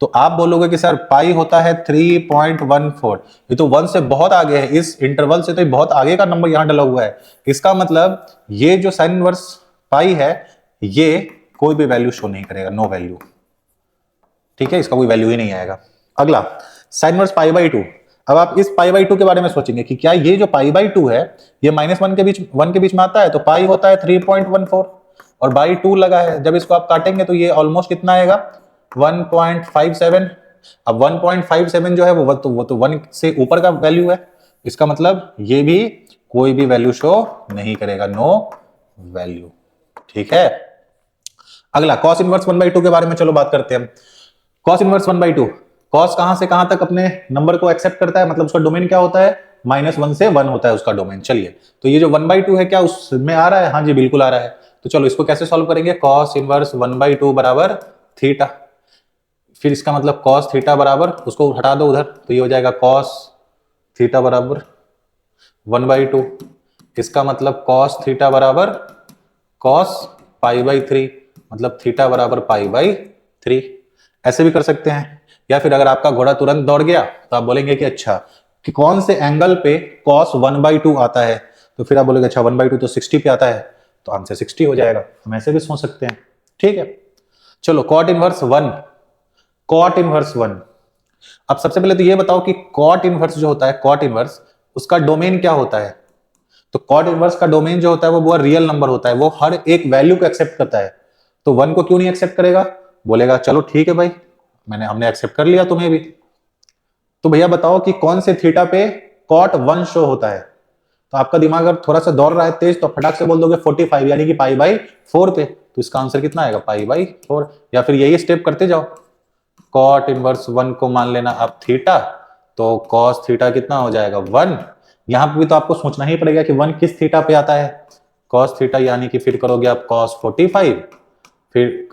तो आप बोलोगे कि सर पाई होता है 3.14, ये तो 1 से बहुत आगे है, इस इंटरवल से तो बहुत आगे का नंबर यहां डला हुआ है। इसका मतलब ये जो साइन इनवर्स पाई है ये कोई भी वैल्यू शो नहीं करेगा, नो वैल्यू, ठीक है, इसका कोई वैल्यू ही नहीं आएगा। अगला साइन इनवर्स π/2। अब आप इस π/2 के बारे में सोचेंगे कि क्या ये जो π/2 है ये -1 के बीच में आता है, तो पाई होता है 3.14 और बाई 2 लगा है, जब इसको आप काटेंगे तो ये ऑलमोस्ट कितना आएगा 1.57। अब 1.57 जो है वो तो 1 से ऊपर का वैल्यू है, इसका मतलब ये भी कोई भी वैल्यू शो नहीं करेगा, नो वैल्यू, ठीक है। अगला cos इनवर्स 1/2 के बारे में चलो बात करते हैं। कॉस इनवर्स 1/2, कॉस कहां से कहां तक अपने नंबर को एक्सेप्ट करता है, मतलब उसका डोमेन क्या होता है, -1 से 1 होता है उसका डोमेन। चलिए, तो ये जो 1/2 है क्या उसमें आ रहा है, हाँ जी बिल्कुल आ रहा है। तो चलो इसको कैसे सॉल्व करेंगे, कॉस इनवर्स 1/2 बराबर थीटा, फिर इसका मतलब कॉस थीटा बराबर, उसको हटा दो उधर, तो ये हो जाएगा कॉस थीटा बराबर 1/2, इसका मतलब कॉस थीटा बराबर कॉस π/3, मतलब थीटा बराबर π/3। ऐसे भी कर सकते हैं, या फिर अगर आपका घोड़ा तुरंत दौड़ गया तो आप बोलेंगे कि अच्छा कि कौन से एंगल पे कॉस 1/2 आता है, तो फिर आप बोलेंगे अच्छा 1/2 तो 60 पे आता है, तो आंसर 60 हो जाएगा। हम ऐसे भी सोच सकते हैं, ठीक है। चलो कॉट इनवर्स 1, कॉट इनवर्स 1। अब सबसे पहले तो ये बताओ कि कॉट इनवर्स जो होता है, कॉट इनवर्स उसका डोमेन क्या होता है। तो कॉट इनवर्स का डोमेन जो होता है वो रियल नंबर होता है, वो हर एक वैल्यू को एक्सेप्ट करता है। तो 1 को क्यों नहीं एक्सेप्ट करेगा, बोलेगा चलो ठीक है भाई, हमने एक्सेप्ट कर लिया तुम्हें भी। तो भैया बताओ कि कौन से थीटा पे कॉट 1 शो होता है। तो आपका दिमाग अगर थोड़ा सा दौड़ रहा है तेज, तो फटाक से बोल दोगे 45 यानी कि π/4 पे, तो इसका आंसर कितना आएगा π/4, या फिर यही स्टेप करते जाओ, कॉट इनवर्स 1 को मान लेना आप थीटा, तो कॉस थीटा कितना हो जाएगा 1। यहां पे भी तो आपको सोचना ही पड़ेगा कि 1 किस थीटा पे आता है, कॉस थीटा, यानी कि फिर करोगे आप कॉस 45, फिर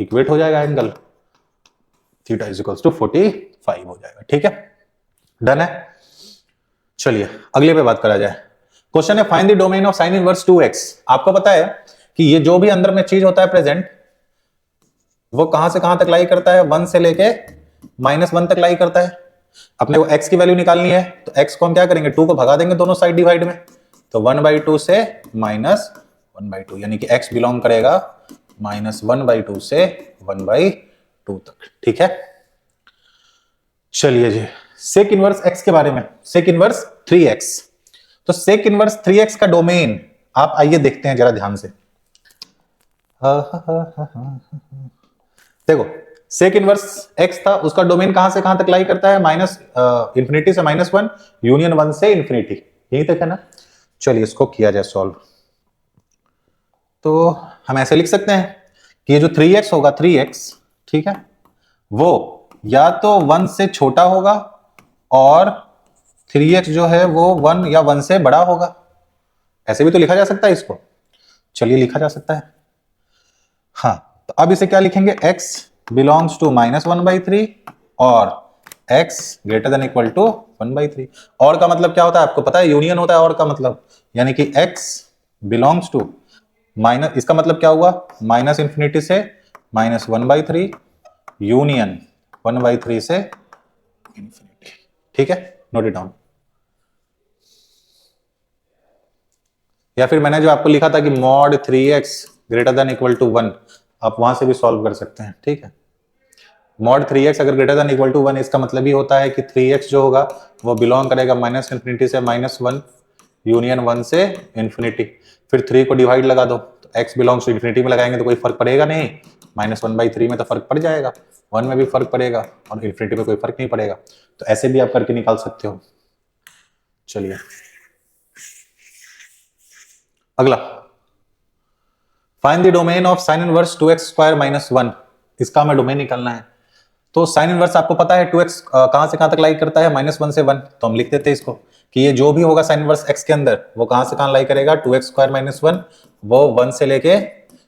इक्वेट हो जाएगा angle, theta is equals to 45 हो जाएगा, ठीक है, डन है। चलिए अगले पे बात करा जाए। क्वेश्चन है find the domain of sine inverse 2x। आपको पता है कि ये जो भी अंदर में चीज होता है प्रेजेंट, वो कहां से कहां तक लाई करता है, 1 से लेके -1 तक लाई करता है। अपने को x की वैल्यू निकालनी है, तो x को हम क्या करेंगे, 2 को भगा देंगे दोनों साइड डिवाइड में, तो 1/2 से -1/2, यानी कि x बिलोंग करेगा -1/2 से 1/2 तक, ठीक है। चलिए जी, सेक इनवर्स x के बारे में, सेक इनवर्स 3x। तो सेक इनवर्स 3x का डोमेन आप आइए देखते हैं जरा ध्यान से। देखो सेक इनवर्स x था, उसका डोमेन कहां से कहां तक लाई करता है, इंफिनिटी से -1, यूनियन 1 से इंफिनिटी, यही तक है ना। चलिए इसको किया जाए सॉल्व। तो हम ऐसे लिख सकते हैं कि ये जो 3x होगा, 3x, ठीक है, वो या तो 1 से छोटा होगा और 3x जो है वो 1 या 1 से बड़ा होगा। ऐसे भी तो लिखा जा सकता है इसको, चलिए लिखा जा सकता है। हाँ, तो अब इसे क्या लिखेंगे, x बिलोंग्स टू -1/3 और x greater than equal to 1/3। और का मतलब क्या होता है आपको पता है, यूनियन होता है और का मतलब, यानी कि x बिलोंग्स टू माइनस, इसका मतलब क्या हुआ, -इंफिनिटी से -1/3 यूनियन 1/3 से इंफिनिटी, ठीक है, नोट इट डाउन। या फिर मैंने जो आपको लिखा था कि mod 3x greater than equal to 1, आप वहां से भी सॉल्व कर सकते हैं, ठीक है। मॉड 3x अगर ग्रेटर देन इक्वल टू 1, इसका मतलब ही होता है कि 3x जो होगा वो बिलोंग करेगा -इंफिनिटी से -1 यूनियन 1 से इंफिनिटी। फिर 3 को डिवाइड लगा दो, तो x बिलोंग्स टू इंफिनिटी में लगाएंगे तो कोई फर्क पड़ेगा नहीं, -1/3 में तो फर्क पड़ जाएगा, 1 में भी फर्क पड़ेगा और इंफिनिटी में कोई फर्क नहीं पड़ेगा। तो ऐसे भी आप करके निकाल सकते हो। चलिए अगला, find the domain of sine inverse 2x² - 1। इसका हमें डोमेन निकालना है। तो साइन इनवर्स आपको पता है 2x कहां से कहां तक लाई करता है, -1 से 1, तो हम लिख देते हैं इसको कि ये जो भी होगा साइन इनवर्स x के अंदर वो कहां से कहां लाई करेगा, 2x² - 1, वो 1 से लेके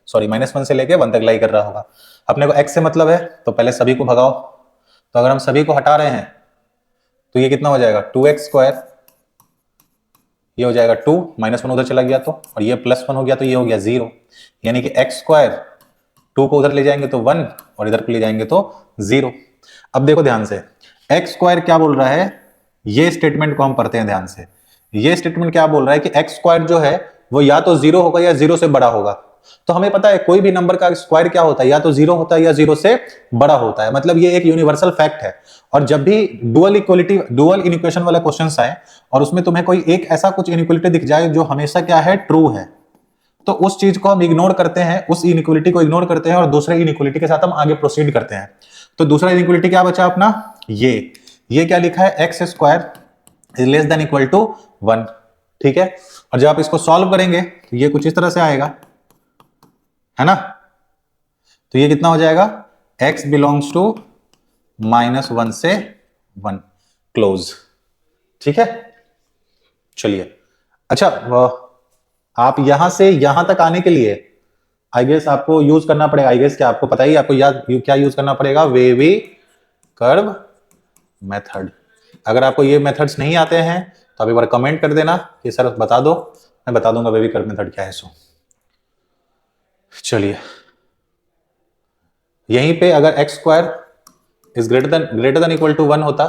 -1 से लेके 1 तक लाई कर रहा होगा। अपने को x से मतलब है, तो पहले सभी को भगाओ, तो अगर हम सभी को हटा रहे हैं तो ये कितना हो जाएगा, 2x², ये हो जाएगा 2, -1 उधर चला गया तो, और ये +1 हो गया तो ये हो गया 0, यानी कि x², 2 को उधर ले जाएंगे तो 1 और इधर को ले जाएंगे तो 0। अब देखो ध्यान से, x² क्या बोल रहा है, ये स्टेटमेंट को हम पढ़ते हैं ध्यान से। ये स्टेटमेंट क्या बोल रहा है कि x² जो है वो या तो 0 होगा या 0 से बड़ा होगा। तो हमें पता है कोई भी नंबर का स्क्वायर क्या होता है, या तो 0 होता है या 0 से बड़ा होता है, मतलब ये एक यूनिवर्सल फैक्ट है। और जब भी डुअल इनइक्वेशन वाला क्वेश्चंस आए और उसमें तुम्हें कोई एक ऐसा कुछ इनइक्वालिटी दिख जाए जो हमेशा क्या है, ट्रू है, तो उस चीज को हम इग्नोर करते हैं, उस इनइक्वालिटी को इग्नोर करते हैं और दूसरे इनइक्वालिटी के साथ हम आगे प्रोसीड करते हैं। तो दूसरा इनइक्वालिटी क्या बचा अपना, ये क्या लिखा है, x² is less than equal to 1, ठीक है। और जब आप इसको सॉल्व करेंगे तो ये कुछ इस तरह से आएगा, है ना। तो ये कितना हो जाएगा, x बिलोंग्स टू -1 से 1 क्लोज। ठीक है, चलिए। अच्छा, आप यहां से यहां तक आने के लिए आई गेस आपको यूज करना पड़ेगा, आई गेस क्या आपको पता ही, आपको याद क्या यूज करना पड़ेगा, वेवी कर्व मेथड। अगर आपको ये मेथड्स नहीं आते हैं तो आप एक बार कमेंट कर देना कि सर बता दो, मैं बता दूंगा वेवी कर्व मेथड क्या है। सो चलिए, यहीं पे अगर X square is greater than equal to 1 होता,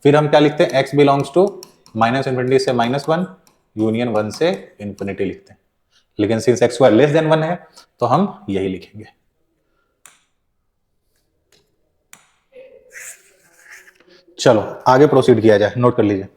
फिर हम क्या लिखते हैं, एक्स बिलोंग्स टू -∞ से -1 यूनियन 1 से इंफिनिटी लिखते हैं। लेकिन since x square less than 1 है तो हम यही लिखेंगे। चलो आगे प्रोसीड किया जाए, नोट कर लीजिए।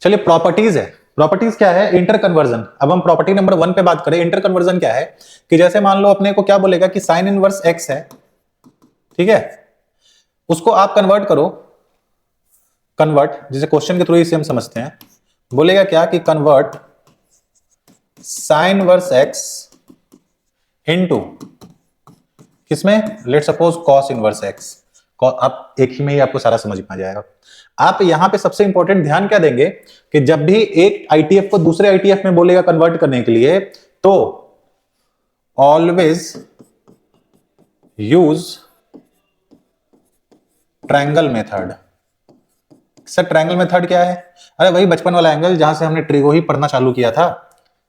चलिए, प्रॉपर्टीज है। प्रॉपर्टीज क्या है, इंटर कन्वर्जन। अब हम प्रॉपर्टी नंबर 1 पे बात करें। इंटर कन्वर्जन क्या है कि जैसे मान लो अपने को क्या बोलेगा कि साइन इनवर्स एक्स है, ठीक है, उसको आप कन्वर्ट करो, कन्वर्ट जिसे क्वेश्चन के थ्रू ही से हम समझते हैं, बोलेगा क्या कि convert sine inverse x into किसमें, let suppose cos inverse x. आप एक ही में ही आपको सारा समझ में आ जाएगा। आप यहां पे सबसे इंपॉर्टेंट ध्यान क्या देंगे कि जब भी एक आईटीएफ को दूसरे आईटीएफ में बोलेगा कन्वर्ट करने के लिए, तो always use triangle method. Sir triangle method क्या है? अरे वही बचपन वाला एंगल जहां से हमने ट्रिगो ही पढ़ना चालू किया था।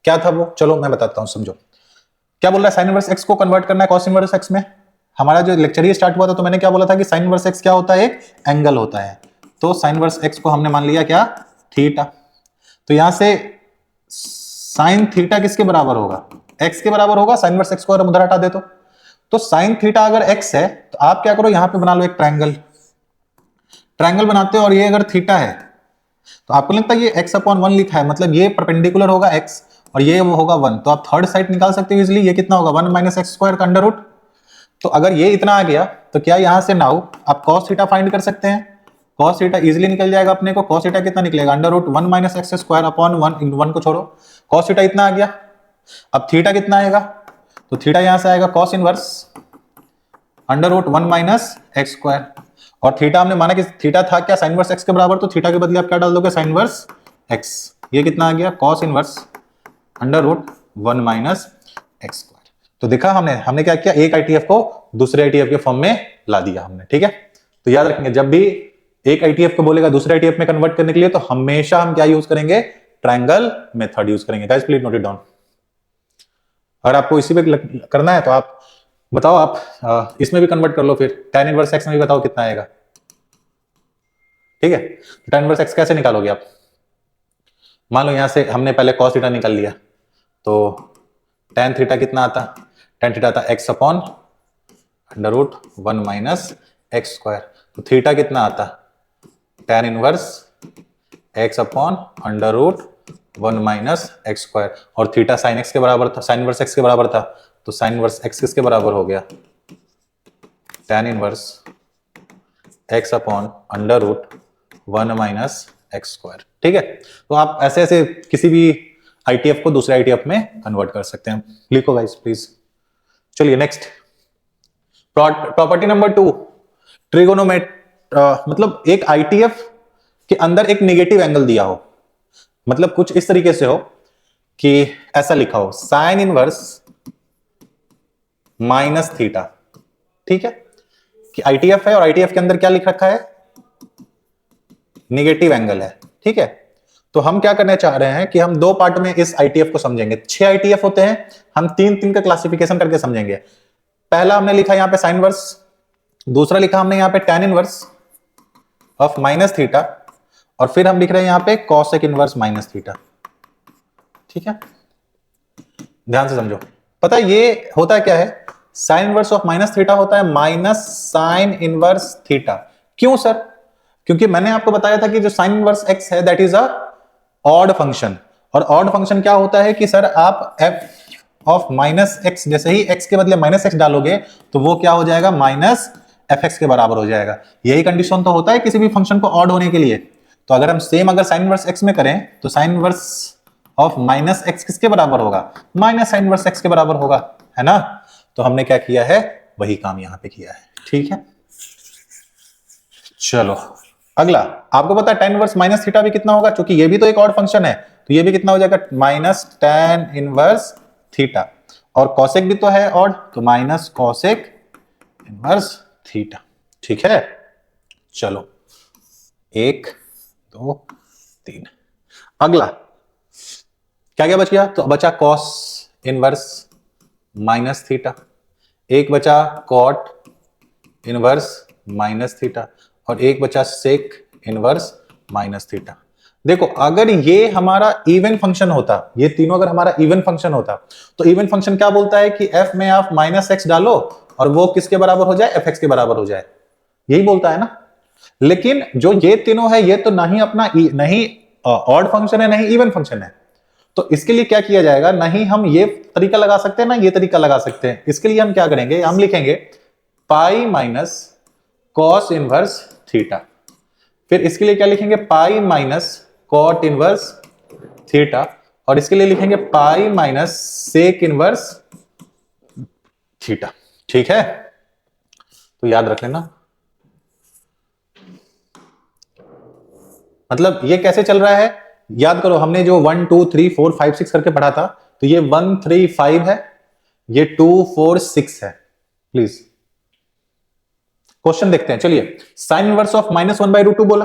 क्या था वो, चलो मैं बताता हूं, समझो। क्या बोल रहा है, साइन इनवर्स एक्स को कन्वर्ट करना है कॉस इनवर्स एक्स में। हमारा जो लेक्चर ही स्टार्ट हुआ था तो मैंने क्या बोला था कि साइन इनवर्स एक्स क्या होता है, एक एंगल होता है। तो साइन इनवर्स एक्स को हमने मान लिया क्या, थीटा। तो यहां से साइन थीटा किसके बराबर होगा, एक्स के बराबर होगा। साइन इनवर्स एक्स को अगर उधर हटा दे तो साइन थीटा अगर एक्स है तो आप क्या करो, यहां पे बना लो एक ट्रायंगल। ट्रायंगल बनाते हो और ये अगर थीटा है तो आपको लगता है ये x/1 लिखा है, मतलब ये परपेंडिकुलर होगा x और ये वो होगा 1, तो आप थर्ड साइड निकाल सकते हो इजीली। ये कितना होगा, 1 - x² का अंडर रूट। तो अगर ये इतना आ गया तो क्या यहां से नाउ आप cos थीटा फाइंड कर सकते हैं। cos थीटा इजीली निकल जाएगा अपने को। cos थीटा कितना निकलेगा, अंडर रूट 1 - x² 1 को छोड़ो, cos थीटा इतना आ गया। अब थीटा कितना आएगा, तो थीटा यहां से आएगा cos inverse under root 1 - x²। और थीटा हमने माना कि थीटा था क्या, साइन इनवर्स एक्स के बराबर, तो थीटा के बदले आप क्या डाल दोगे, साइन इनवर्स एक्स। ये कितना आ गया, cos inverse under root 1 - x²। तो देखा हमने क्या किया, एक आईटीएफ को दूसरे आईटीएफ के फॉर्म में ला दिया हमने। ठीक है, तो याद रखेंगे जब भी एक आईटीएफ को बोलेगा दूसरे आईटीएफ में कन्वर्ट करने के लिए तो हमेशा हम क्या यूज करेंगे, ट्रायंगल मेथड यूज करेंगे। Guys please note it down. अगर आपको इसी पे करना है तो आप बताओ, आप इसमें भी कन्वर्ट कर लो, फिर tan इनवर्स x में भी बताओ कितना आएगा। ठीक है, तो tan इनवर्स x कैसे निकालोगे आप, मान लो यहां से हमने पहले cos थीटा निकाल लिया, तो tan थीटा कितना आता, tan थीटा आता x/1 x²। तो थीटा कितना आता, tan इनवर्स x/1 x²। और थीटा sin x के बराबर था, sin इनवर्स x के बराबर था, तो sin इनवर्स x किसके बराबर हो गया, tan इनवर्स x/1 x²। ठीक है, तो आप ऐसे ऐसे किसी भी आईटीएफ को दूसरे आईटीएफ में कन्वर्ट कर सकते हैं। लिखो गाइस प्लीज। चलिए नेक्स्ट, प्रॉपर्टी नंबर 2, ट्रिगोनोमेट मतलब एक आईटीएफ के अंदर एक नेगेटिव एंगल दिया हो, मतलब कुछ इस तरीके से हो कि ऐसा लिखा हो, साइन इनवर्स माइनस थीटा। ठीक है, कि आईटीएफ है और आईटीएफ के अंदर क्या लिख रखा है, नेगेटिव एंगल है। ठीक है, तो हम क्या करने चाह रहे हैं कि हम दो पार्ट में इस आईटीएफ को समझेंगे। 6 आईटीएफ होते हैं, हम 3 का क्लासिफिकेशन करके समझेंगे। पहला हमने लिखा यहां पे साइन इनवर्स, दूसरा लिखा हमने यहां पे tan inverse of minus theta, और फिर हम लिख रहे हैं यहां पे cosec इनवर्स माइनस थीटा। ठीक है, ध्यान से समझो। पता है ये होता क्या है, sine inverse of minus theta होता है माइनस साइन इनवर्स थीटा। क्यों सर, क्योंकि मैंने आपको बताया था कि जो साइन इनवर्स एक्स है that is a odd function. और ऑड फंक्शन क्या होता है कि सर आप f ऑफ माइनस एक्स, जैसे ही x के बदले माइनस एक्स डालोगे तो वो क्या हो जाएगा, माइनस fx के बराबर हो जाएगा। यही कंडीशन तो होता है किसी भी फंक्शन को ऑड होने के लिए। तो अगर हम सेम अगर साइन इनवर्स x में करें तो sine inverse of minus x किसके बराबर होगा, माइनस साइन इनवर्स एक्स के बराबर होगा, है ना। तो हमने क्या किया है, वही काम यहां पे किया है, ठीक है। चलो अगला, आपको पता है tan इनवर्स माइनस थीटा भी कितना होगा, क्योंकि ये भी तो एक ऑड फंक्शन है, तो ये भी कितना हो जाएगा, माइनस tan इनवर्स थीटा, और कॉसेक भी तो है ऑड, तो माइनस कॉसेक इनवर्स थीटा, ठीक है। चलो 1 2 3, अगला क्या क्या बच गया, तो बचा कॉस इनवर्स माइनस थीटा, एक बचा कॉट इनवर्स माइनस थीटा, और एक बचा सेक इनवर्स माइनस थीटा। देखो अगर ये हमारा इवन फंक्शन होता, ये तीनों अगर हमारा इवन फंक्शन होता, तो इवन फंक्शन क्या बोलता है कि f में आप माइनस एक्स डालो और वो किसके बराबर हो जाए, एफ एक्स के बराबर हो जाए, यही बोलता है ना। लेकिन जो ये तीनों है, ये तो नहीं अपना नहीं ऑड फंक्शन है, नहीं इवन फंक्शन है, तो इसके लिए क्या किया जाएगा, नहीं हम ये तरीका लगा सकते हैं ना ये तरीका लगा सकते हैं। इसके लिए हम क्या करेंगे, हम लिखेंगे pi minus cos inverse theta, फिर इसके लिए क्या लिखेंगे, pi minus cot inverse theta, और इसके लिए लिखेंगे pi minus sec inverse theta, ठीक है। तो याद रख लेना, मतलब ये कैसे चल रहा है, याद करो हमने जो 1 2 3 4 5 6 करके पढ़ा था, तो ये 1 3 5 है, ये 2 4 6 है। प्लीज क्वेश्चन देखते हैं, चलिए। साइन इनवर्स ऑफ माइनस 1/√2 बोला,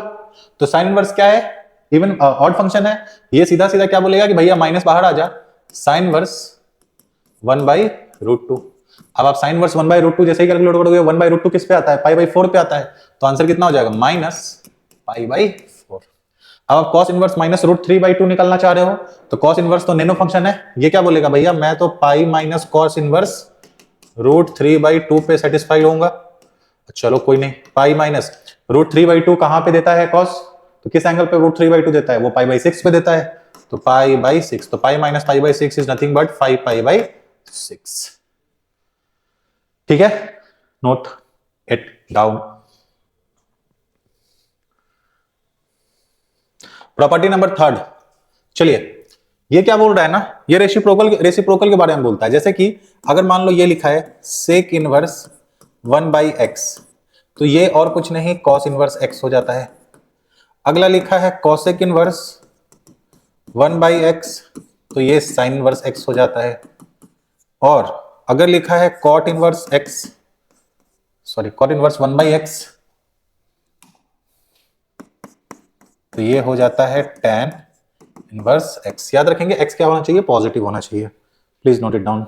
तो साइन इनवर्स क्या है, इवन ऑड फंक्शन है, ये सीधा सीधा क्या बोलेगा कि भैया माइनस बाहर आ जा, साइन इनवर्स 1/√2। अब आप साइन इनवर्स 1/√2 जैसे ही कैलकुलेट करोगे, 1/√2 किस पे आता है, π/4 पे आता है, तो आंसर कितना हो जाएगा, माइनस π/4। अब आप cos इनवर्स माइनस √3/2 निकालना चाह रहे हो, तो cos इनवर्स तो नैनो फंक्शन है, ये क्या बोलेगा भैया, मैं तो पाई माइनस cos इनवर्स √3/2 पे सेटिस्फाई होऊंगा। चलो कोई नहीं, पाई माइनस √3/2 कहां पे देता है cos, तो किस एंगल पे √3/2 देता है, वो π/6 पे देता है, तो π/6, तो pi minus π/6 is nothing but 5π/6, ठीक है, note it down. Property number 3, चलिए ये क्या बोल रहा है ना, ये रेसिप्रोकल के बारे में बोलता है। जैसे कि अगर मान लो ये लिखा है सेक इनवर्स 1/x, तो ये और कुछ नहीं कॉस इनवर्स x हो जाता है। अगला लिखा है कॉसेक इनवर्स 1/x, तो ये साइन इनवर्स x हो जाता है। और अगर लिखा है कॉट इनवर्स 1/x, तो ये हो जाता है tan इनवर्स x। याद रखेंगे x क्या होना चाहिए, पॉजिटिव होना चाहिए, प्लीज नोट इट डाउन।